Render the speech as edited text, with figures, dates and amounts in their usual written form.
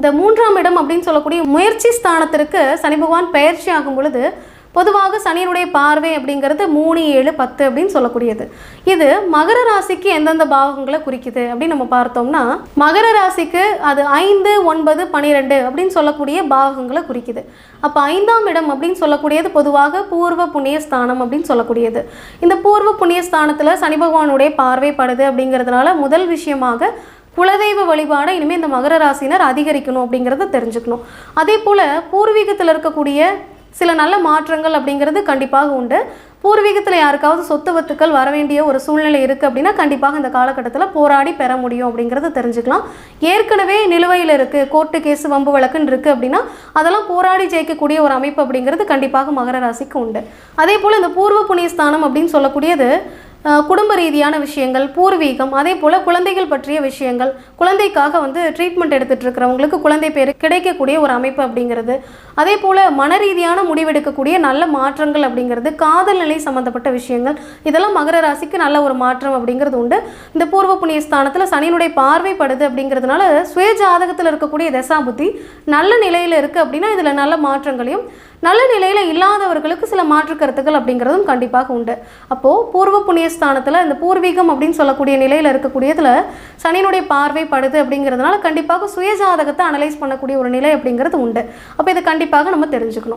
இந்த 3ஆம் இடம் அப்படின்னு சொல்லக்கூடிய முயற்சி ஸ்தானத்திற்கு சனி பகவான் பயிற்சி ஆகும் பொழுது பொதுவாக சனியினுடைய பார்வை அப்படிங்கிறது 3, 7, 10 அப்படின்னு சொல்லக்கூடியது. இது மகர ராசிக்கு எந்தெந்த பாவகங்களை குறிக்குது அப்படின்னு நம்ம பார்த்தோம்னா, மகர ராசிக்கு அது 5, 9, 12 அப்படின்னு சொல்லக்கூடிய பாவகங்களை குறிக்குது. அப்போ 5ஆம் இடம் அப்படின்னு சொல்லக்கூடியது பொதுவாக பூர்வ புண்ணிய ஸ்தானம் அப்படின்னு சொல்லக்கூடியது. இந்த பூர்வ புண்ணிய ஸ்தானத்தில் சனி பகவானுடைய பார்வை படுது அப்படிங்கிறதுனால முதல் விஷயமாக குலதெய்வ வழிபாடை இனிமேல் இந்த மகர ராசினர் அதிகரிக்கணும் அப்படிங்கிறத தெரிஞ்சுக்கணும். அதே போல் பூர்வீகத்தில் இருக்கக்கூடிய சில நல்ல மாற்றங்கள் அப்படிங்கிறது கண்டிப்பாக உண்டு. பூர்வீகத்தில் யாருக்காவது சொத்து வத்துக்கள் வர வேண்டிய ஒரு சூழ்நிலை இருக்குது அப்படின்னா கண்டிப்பாக இந்த காலகட்டத்தில் போராடி பெற முடியும் அப்படிங்கிறத தெரிஞ்சுக்கலாம். ஏற்கனவே நிலுவையில் இருக்குது, கோர்ட்டு கேஸு வம்பு வழக்குன்னு இருக்குது அப்படின்னா அதெல்லாம் போராடி ஜெயிக்கக்கூடிய ஒரு அமைப்பு அப்படிங்கிறது கண்டிப்பாக மகர ராசிக்கு உண்டு. அதே போல் இந்த பூர்வ புண்ணிய ஸ்தானம் அப்படின்னு சொல்லக்கூடியது குடும்ப ரீதியான விஷயங்கள், பூர்வீகம், அதே போல் குழந்தைகள் பற்றிய விஷயங்கள், குழந்தைக்காக ட்ரீட்மெண்ட் எடுத்துகிட்டு இருக்கிறவங்களுக்கு குழந்தை பேர் கிடைக்கக்கூடிய ஒரு அமைப்பு அப்படிங்கிறது, அதே போல் மன ரீதியான முடிவெடுக்கக்கூடிய நல்ல மாற்றங்கள் அப்படிங்கிறது, காதல் நிலை சம்மந்தப்பட்ட விஷயங்கள், இதெல்லாம் மகர ராசிக்கு நல்ல ஒரு மாற்றம் அப்படிங்கிறது உண்டு. இந்த பூர்வ புண்ணிய ஸ்தானத்தில் சனியினுடைய பார்வைப்படுது அப்படிங்கிறதுனால சுய ஜாதகத்தில் இருக்கக்கூடிய தசாபுத்தி நல்ல நிலையில் இருக்குது அப்படின்னா இதில் நல்ல மாற்றங்களையும், நல்ல நிலையில் இல்லாதவர்களுக்கு சில மாற்று கருத்துக்கள் அப்படிங்கிறதும் கண்டிப்பாக உண்டு. அப்போது பூர்வ புண்ணிய ஸ்தானத்தில் இந்த பூர்வீகம் அப்படின்னு சொல்லக்கூடிய நிலையில் இருக்கக்கூடியதில் சனியினுடைய பார்வை படுது அப்படிங்கிறதுனால கண்டிப்பாக சுய ஜாதகத்தை அனலைஸ் பண்ணக்கூடிய ஒரு நிலை அப்படிங்கிறது உண்டு. அப்போ இதை கண்டிப்பாக நம்ம தெரிஞ்சுக்கணும்.